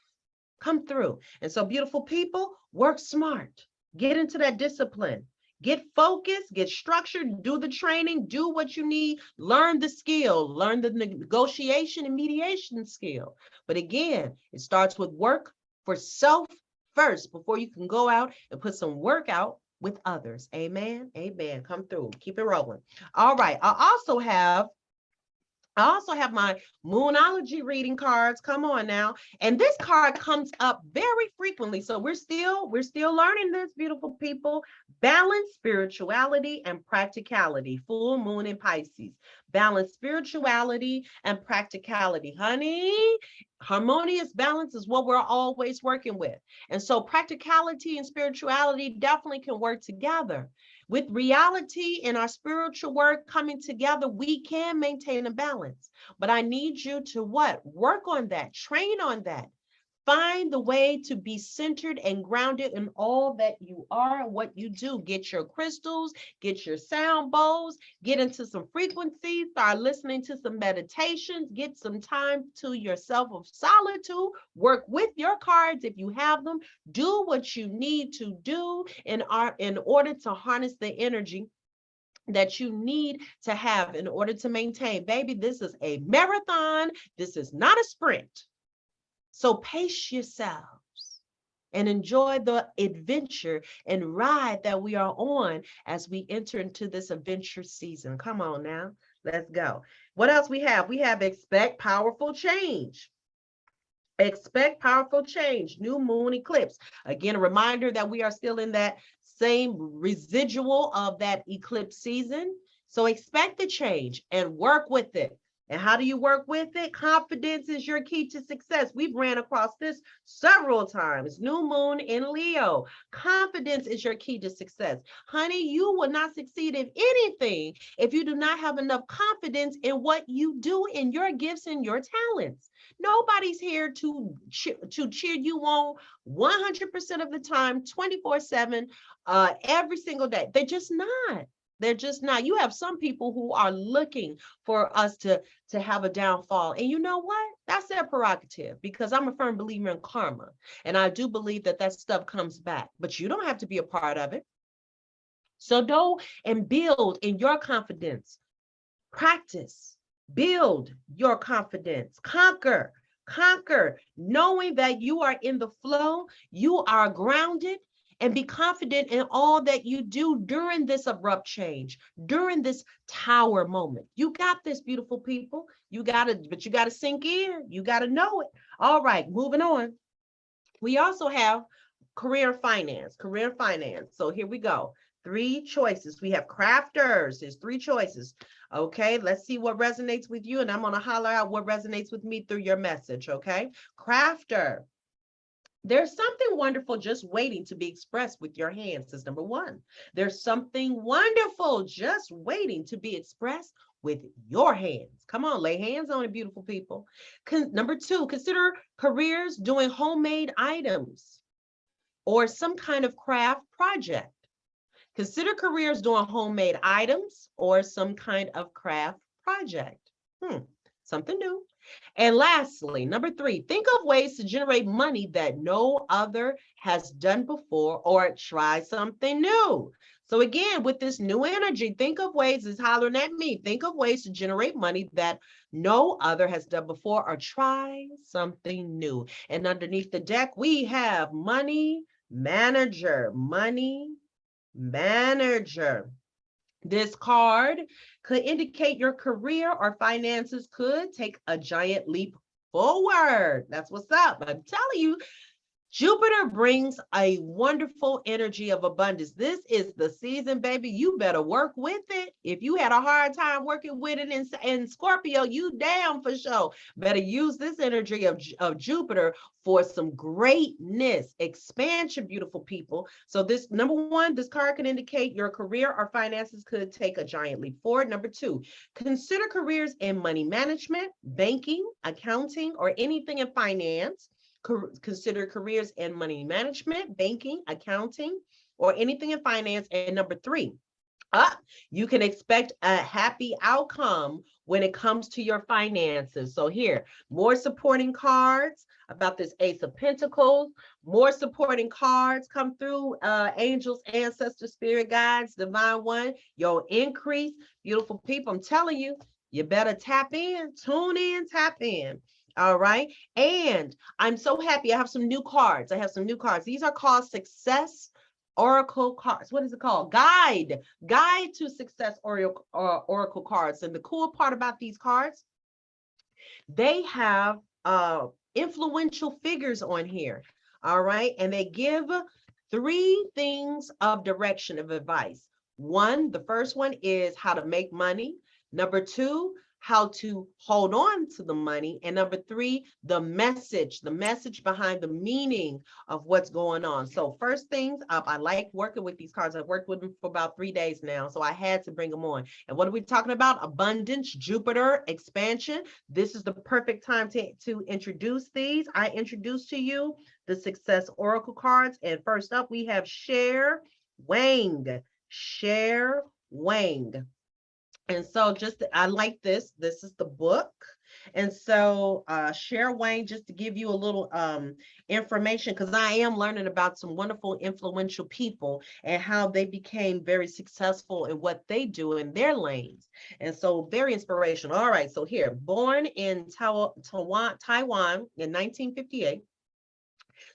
Come through. And so beautiful people, work smart, get into that discipline, get focused, get structured, do the training, do what you need, learn the skill, learn the negotiation and mediation skill. But again, it starts with work for self first before you can go out and put some work out with others. Amen. Amen. Come through. Keep it rolling. All right. I also have my Moonology reading cards. Come on now. And this card comes up very frequently. So we're still learning this, beautiful people. Balance, spirituality, and practicality. Full moon in Pisces. Balance, spirituality, and practicality. Honey, harmonious balance is what we're always working with. And so practicality and spirituality definitely can work together. With reality and our spiritual work coming together, we can maintain a balance. But I need you to what? Work on that, train on that. Find the way to be centered and grounded in all that you are and what you do. Get your crystals, get your sound bowls, get into some frequencies, start listening to some meditations, get some time to yourself of solitude, work with your cards if you have them. Do what you need to do in order to harness the energy that you need to have in order to maintain. Baby, this is a marathon. This is not a sprint. So pace yourselves. and enjoy the adventure and ride that we are on as we enter into this adventure season. Come on now, let's go. What else we have? We have expect powerful change. Expect powerful change, new moon eclipse. Again, a reminder that we are still in that same residual of that eclipse season. So expect the change and work with it. And how do you work with it? Confidence is your key to success. We've ran across this several times. New moon in Leo. Confidence is your key to success. Honey, you will not succeed in anything if you do not have enough confidence in what you do, in your gifts and your talents. Nobody's here to cheer you on 100% of the time, 24/7, every single day. They're just not. They're just not. You have some people who are looking for us to have a downfall. And you know what? That's their prerogative, because I'm a firm believer in karma. And I do believe that that stuff comes back, but you don't have to be a part of it. So go and build in your confidence. Practice, build your confidence, conquer, knowing that you are in the flow, you are grounded, and be confident in all that you do during this abrupt change, during this tower moment. You got this, beautiful people. You got it, but you got to sink in. You got to know it. All right, moving on. We also have career finance, So here we go. 3 choices. We have crafters. There's 3 choices. Okay, let's see what resonates with you. And I'm going to holler out what resonates with me through your message. Okay, crafter. There's something wonderful just waiting to be expressed with your hands, is number 1. There's something wonderful just waiting to be expressed with your hands. Come on, lay hands on it, beautiful people. Number 2, consider careers doing homemade items or some kind of craft project. Consider careers doing homemade items or some kind of craft project. Something new. And lastly, number 3, think of ways to generate money that no other has done before, or try something new. So again, with this new energy, think of ways, it's hollering at me, think of ways to generate money that no other has done before, or try something new. And underneath the deck, we have money manager, money manager. This card could indicate your career or finances could take a giant leap forward. That's what's up. I'm telling you, Jupiter brings a wonderful energy of abundance. This is the season, baby. You better work with it. If you had a hard time working with it in Scorpio, you damn for sure better use this energy of Jupiter for some greatness, expansion, beautiful people. So this, number 1, this card can indicate your career or finances could take a giant leap forward. Number 2, consider careers in money management, banking, accounting, or anything in finance. Consider careers in money management, banking, accounting, or anything in finance. And number 3, you can expect a happy outcome when it comes to your finances. So here, more supporting cards about this Ace of Pentacles, more supporting cards come through, angels, ancestors, spirit guides, divine one, your increase, beautiful people. I'm telling you, you better tap in, tune in, tap in. All right. And I'm so happy. I have some new cards. These are called Success Oracle cards. What is it called? Guide to Success Oracle cards. And the cool part about these cards, they have influential figures on here. All right. And they give 3 things of direction, of advice. 1, the first one is how to make money. Number 2, how to hold on to the money. And number 3, the message behind the meaning of what's going on. So first things up, I like working with these cards. I've worked with them for about 3 days now, so I had to bring them on. And what are we talking about? Abundance, Jupiter, expansion. This is the perfect time to introduce these. I introduce to you the Success Oracle cards. And first up, we have Cher Wang. And so I like this. This is the book. And so Cher Wang, just to give you a little information, because I am learning about some wonderful, influential people and how they became very successful in what they do in their lanes. And so very inspirational. All right, so here, born in Taiwan in 1958.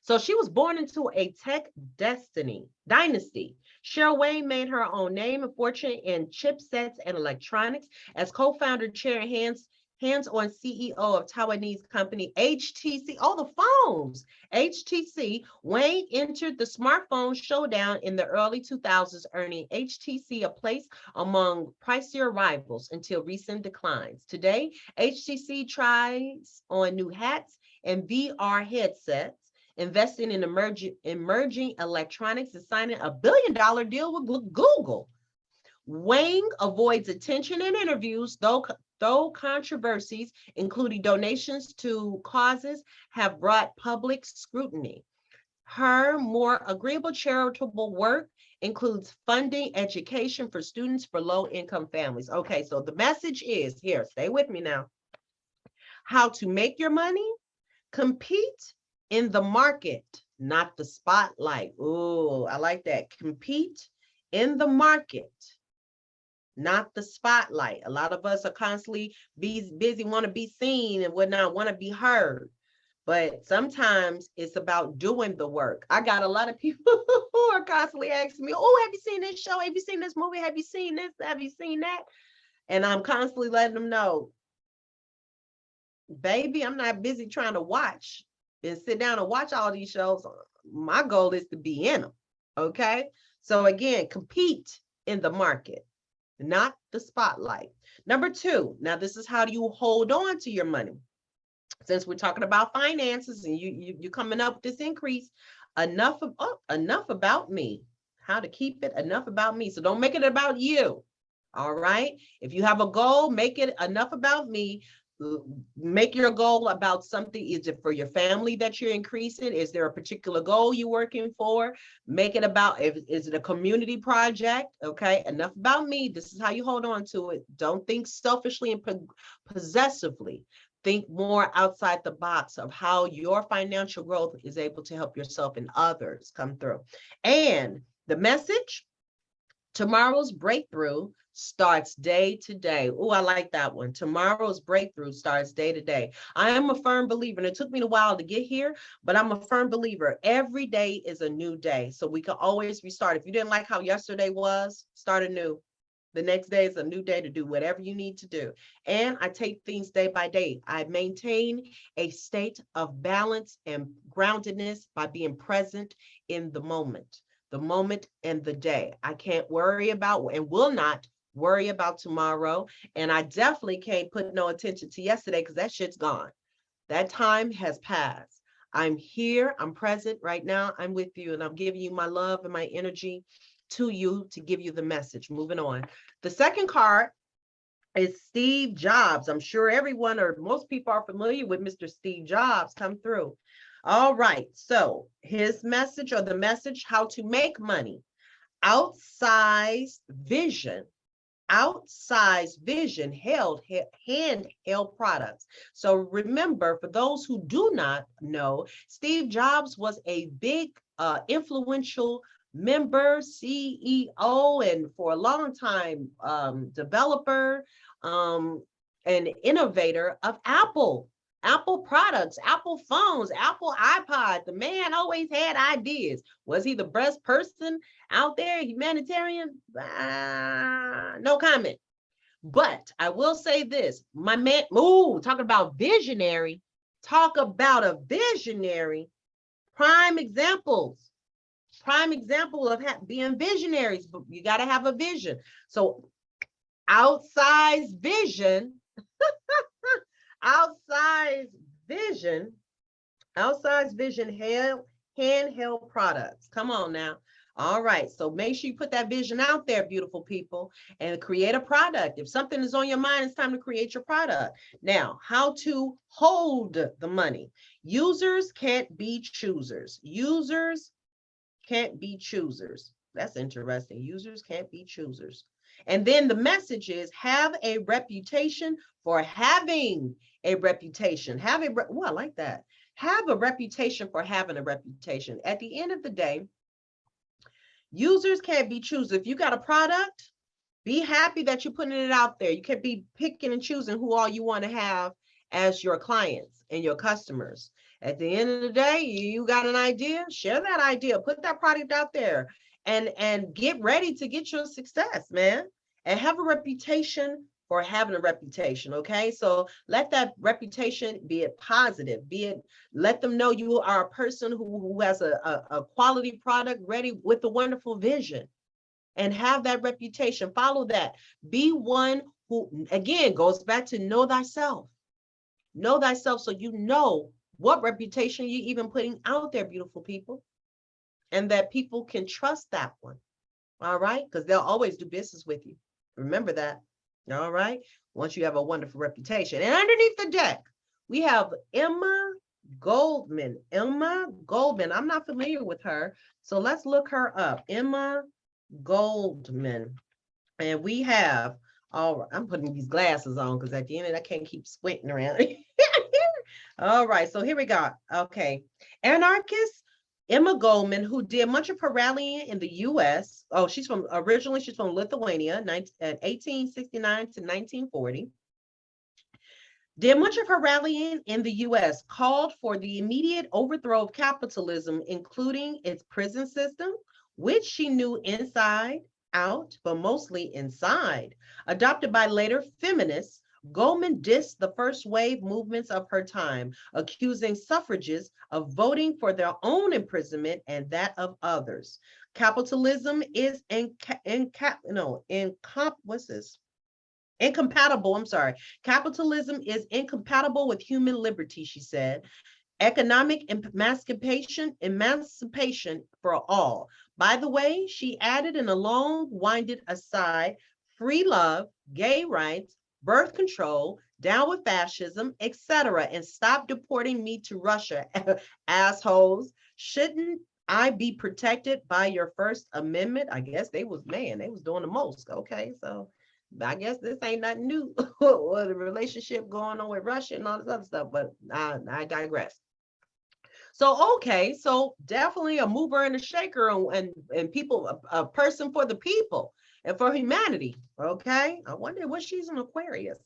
So she was born into a tech dynasty. Cheryl Wayne made her own name and fortune in chipsets and electronics as co-founder, chair, and hands-on CEO of Taiwanese company HTC. Oh, the phones. HTC. Wayne entered the smartphone showdown in the early 2000s, earning HTC a place among pricier rivals until recent declines. Today, HTC tries on new hats and VR headsets, investing in emerging electronics, and signing a billion-dollar deal with Google. Wang avoids attention in interviews, though controversies, including donations to causes, have brought public scrutiny. Her more agreeable charitable work includes funding education for students for low-income families. Okay, so the message is here, stay with me now. How to make your money? Compete in the market, not the spotlight. Ooh, I like that. Compete in the market, not the spotlight. A lot of us are constantly busy, want to be seen and whatnot, want to be heard. But sometimes it's about doing the work. I got a lot of people who are constantly asking me, oh, have you seen this show? Have you seen this movie? Have you seen this? Have you seen that? And I'm constantly letting them know, baby, I'm not busy trying to watch and sit down and watch all these shows. My goal is to be in them. Okay. So again, compete in the market, not the spotlight. Number two, now this is how do you hold on to your money? Since we're talking about finances and you coming up with this increase, enough about me. How to keep it enough about me. So don't make it about you. All right. If you have a goal, make it enough about me. Make your goal about something. Is it for your family that you're increasing? Is there a particular goal you're working for? Make it about, is it a community project? Okay, enough about me. This is how you hold on to it. Don't think selfishly and possessively. Think more outside the box of how your financial growth is able to help yourself and others come through. And the message, tomorrow's breakthrough starts day to day. Oh, I like that one. Tomorrow's breakthrough starts day to day. I am a firm believer, and it took me a while to get here, but I'm a firm believer. Every day is a new day. So we can always restart. If you didn't like how yesterday was, start anew. The next day is a new day to do whatever you need to do. And I take things day by day. I maintain a state of balance and groundedness by being present in the moment and the day. I can't worry about and will not worry about tomorrow. And I definitely can't put no attention to yesterday because that shit's gone. That time has passed. I'm here. I'm present right now. I'm with you and I'm giving you my love and my energy to you to give you the message. Moving on. The second card is Steve Jobs. I'm sure everyone or most people are familiar with Mr. Steve Jobs. Come through. All right. So his message, or the message, how to make money. Outsized vision, handheld products. So remember, for those who do not know, Steve Jobs was a big influential member, CEO, and for a long time developer and innovator of Apple products, Apple phones, Apple iPod. The man always had ideas. Was he the best person out there, humanitarian? No comment. But I will say this, my man, talking about visionary, talk about a visionary, prime example of being visionaries, but you got to have a vision. So outsized vision, handheld products. Come on now. All right. So make sure you put that vision out there, beautiful people, and create a product. If something is on your mind, it's time to create your product. Now, how to hold the money. Users can't be choosers. That's interesting. Users can't be choosers. And then the message is have a reputation for having a reputation. I like that. Have a reputation for having a reputation. At the end of the day, users can't be choosers. If you got a product, be happy that you're putting it out there. You can't be picking and choosing who all you want to have as your clients and your customers. At the end of the day, you got an idea, share that idea, put that product out there, and get ready to get your success, man. And have a reputation for having a reputation, okay? So let that reputation be it positive, be it, let them know you are a person who has a quality product ready with a wonderful vision, and have that reputation. Follow that. Be one who, again, goes back to know thyself. Know thyself so you know what reputation you're even putting out there, beautiful people, and that people can trust that one. All right? Because they'll always do business with you. Remember that. All right? Once you have a wonderful reputation. And underneath the deck, we have Emma Goldman. Emma Goldman. I'm not familiar with her. So let's look her up. Emma Goldman. And we have, all right, I'm putting these glasses on because at the end of it, I can't keep squinting around. All right, so here we go. Okay. Anarchist Emma Goldman, who did much of her rallying in the US. Oh, originally she's from Lithuania, 1869 to 1940. Did much of her rallying in the US, called for the immediate overthrow of capitalism, including its prison system, which she knew inside out, but mostly inside. Adopted by later feminists, Goldman dissed the first wave movements of her time, accusing suffragists of voting for their own imprisonment and that of others. Capitalism is incompatible. I'm sorry. Capitalism is incompatible with human liberty, she said. Economic emancipation for all. By the way, she added in a long-winded aside, free love, gay rights, birth control, down with fascism, etc., and stop deporting me to Russia, assholes. Shouldn't I be protected by your First Amendment? I guess they was doing the most. Okay, so I guess this ain't nothing new. Well, the relationship going on with Russia and all this other stuff, but I digress. So, okay, so definitely a mover and a shaker, and people, a person for the people and for humanity, okay? I wonder what she's an Aquarius.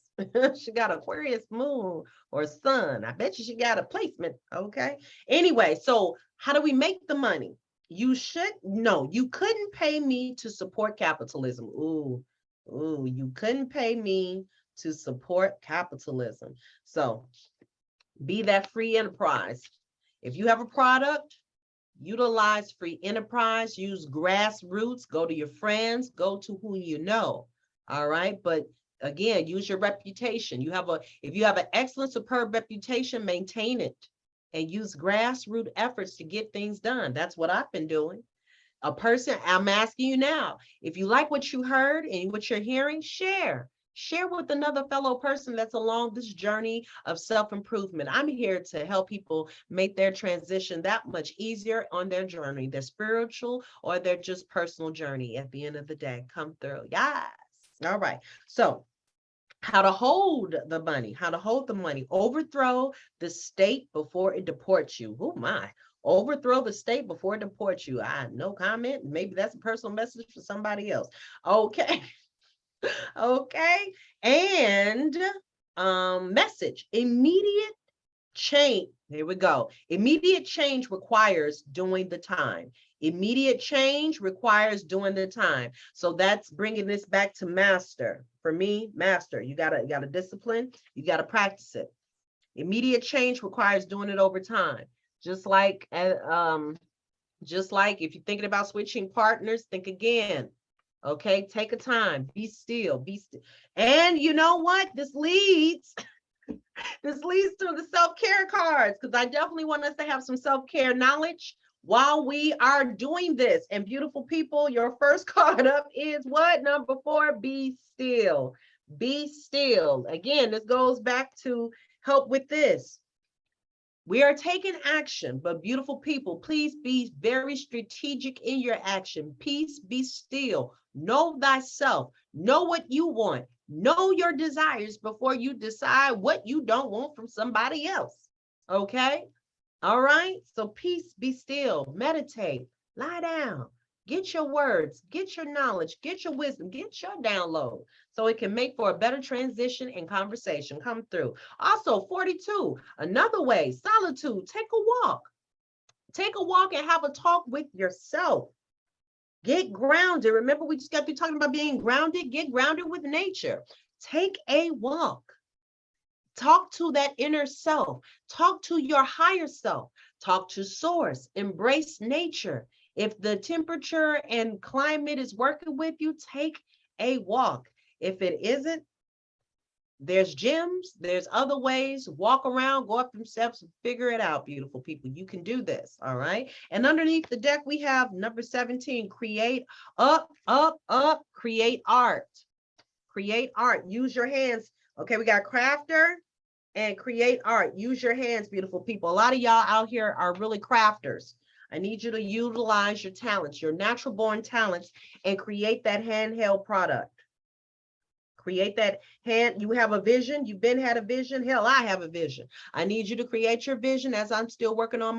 She got Aquarius moon or sun. I bet you she got a placement, okay? Anyway, so how do we make the money? You couldn't pay me to support capitalism. Ooh, you couldn't pay me to support capitalism. So be that free enterprise. If you have a product, utilize free enterprise, use grassroots, go to your friends, go to who you know. All right. But again, use your reputation. If you have an excellent, superb reputation, maintain it and use grassroots efforts to get things done. That's what I've been doing. I'm asking you now, if you like what you heard and what you're hearing, share with another fellow person that's along this journey of self-improvement. I'm here to help people make their transition that much easier on their journey, their spiritual or their just personal journey at the end of the day. Come through. Yes. All right. So how to hold the money, overthrow the state before it deports you. Oh my. Overthrow the state before it deports you. No comment. Maybe that's a personal message for somebody else. Okay. Okay. And message. Immediate change. Here we go. Immediate change requires doing the time. Immediate change requires doing the time. So that's bringing this back to master. For me, master. You gotta discipline. You gotta practice it. Immediate change requires doing it over time. Just like if you're thinking about switching partners, think again. Okay, take a time, be still. And you know what? This leads to the self-care cards, because I definitely want us to have some self-care knowledge while we are doing this. And beautiful people, your first card up is what? Number 4, be still. Be still. Again, this goes back to help with this. We are taking action, but beautiful people, please be very strategic in your action. Peace, be still. Know thyself. Know what you want. Know your desires before you decide what you don't want from somebody else. Okay? All right? So peace, be still. Meditate. Lie down. Get your words, get your knowledge, get your wisdom, get your download so it can make for a better transition and conversation. Come through. Also, 42, another way, solitude. Take a walk. Take a walk and have a talk with yourself. Get grounded. Remember, we just got through talking about being grounded. Get grounded with nature. Take a walk. Talk to that inner self. Talk to your higher self. Talk to source. Embrace nature. If the temperature and climate is working with you, take a walk. If it isn't, there's gyms, there's other ways. Walk around, go up them steps, and figure it out, beautiful people. You can do this, all right? And underneath the deck, we have number 17, create up, create art. Create art, use your hands. Okay, we got crafter and create art. Use your hands, beautiful people. A lot of y'all out here are really crafters. I need you to utilize your talents, your natural born talents, and create that handheld product. Create that hand. You have a vision. You've been had a vision. Hell, I have a vision. I need you to create your vision as I'm still working on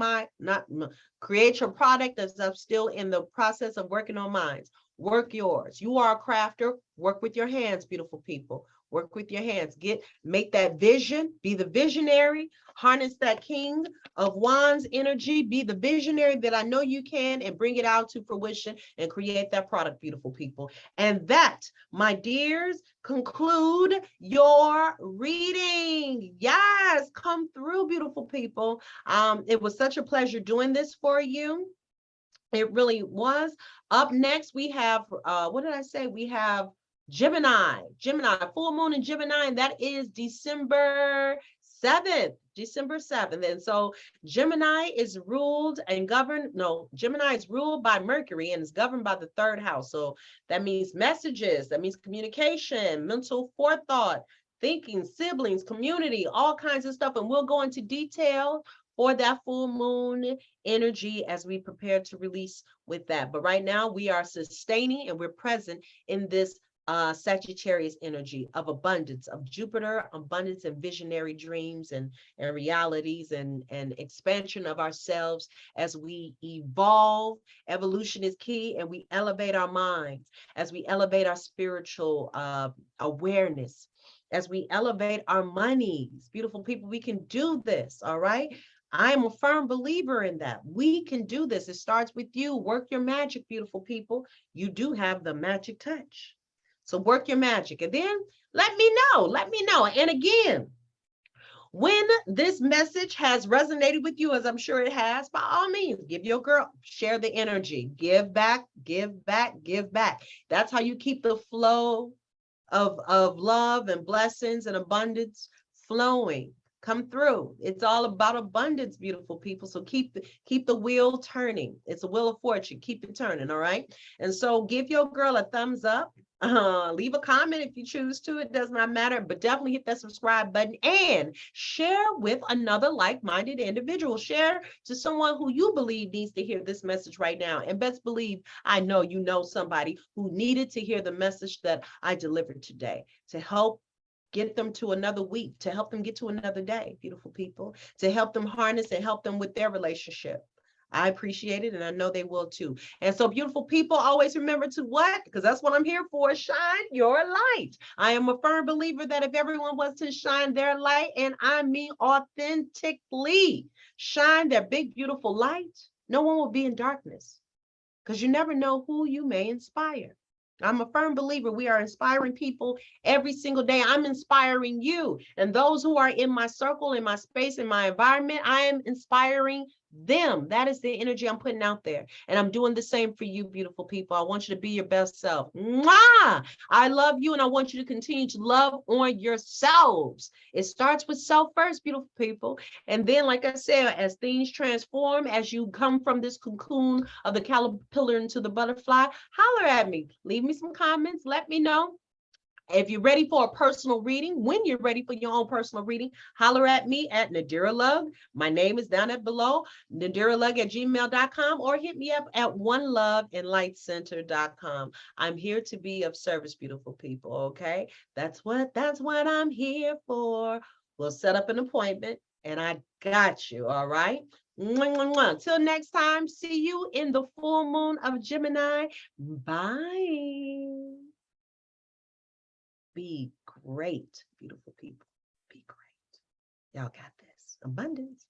create your product as I'm still in the process of working on mine. Work yours. You are a crafter. Work with your hands, beautiful people. Work with your hands. Make that vision. Be the visionary. Harness that King of Wands energy. Be the visionary that I know you can, and bring it out to fruition and create that product, beautiful people. And that, my dears, conclude your reading. Yes, come through, beautiful people. It was such a pleasure doing this for you. It really was. Up next, we have, what did I say? We have Gemini, full moon in Gemini, and that is December 7th. And so Gemini is ruled and governed, Gemini is ruled by Mercury and is governed by the 3rd house. So that means messages, that means communication, mental forethought, thinking, siblings, community, all kinds of stuff. And we'll go into detail for that full moon energy as we prepare to release with that. But right now we are sustaining and we're present in this Sagittarius energy of abundance, of Jupiter, abundance and visionary dreams and realities and expansion of ourselves as we evolve. Evolution is key, and we elevate our minds, as we elevate our spiritual awareness, as we elevate our monies. Beautiful people, we can do this, all right? I am a firm believer in that. We can do this. It starts with you. Work your magic, beautiful people. You do have the magic touch. So work your magic, and then let me know. And again, when this message has resonated with you, as I'm sure it has, by all means, give your girl, share the energy, give back. That's how you keep the flow of love and blessings and abundance flowing. Come through. It's all about abundance, beautiful people. So keep the wheel turning. It's a wheel of fortune. Keep it turning, all right? And so give your girl a thumbs up. Leave a comment if you choose to. It does not matter, but definitely hit that subscribe button and share with another like-minded individual. Share to someone who you believe needs to hear this message right now. And best believe, I know you know somebody who needed to hear the message that I delivered today to help get them to another week, to help them get to another day, beautiful people, to help them harness and help them with their relationship. I appreciate it, and I know they will too. And so, beautiful people, always remember to what? Because that's what I'm here for, shine your light. I am a firm believer that if everyone was to shine their light, and I mean authentically, shine their big, beautiful light, no one will be in darkness, because you never know who you may inspire. I'm a firm believer we are inspiring people every single day. I'm inspiring you. And those who are in my circle, in my space, in my environment, I am inspiring them. That is the energy I'm putting out there. And I'm doing the same for you, beautiful people. I want you to be your best self. Mwah! I love you, and I want you to continue to love on yourselves. It starts with self first, beautiful people. And then, like I said, as things transform, as you come from this cocoon of the caterpillar into the butterfly, holler at me. Leave me some comments. Let me know. If you're ready for a personal reading, when you're ready for your own personal reading, holler at me at Nadira Lugg. My name is down at below, nadiralugg@gmail.com, or hit me up at oneloveenlightcenter.com. I'm here to be of service, beautiful people, okay? That's what I'm here for. We'll set up an appointment, and I got you, all right? Mwah, mwah, mwah. Till next time, see you in the full moon of Gemini. Bye. Be great, beautiful people. Be great. Y'all got this. Abundance.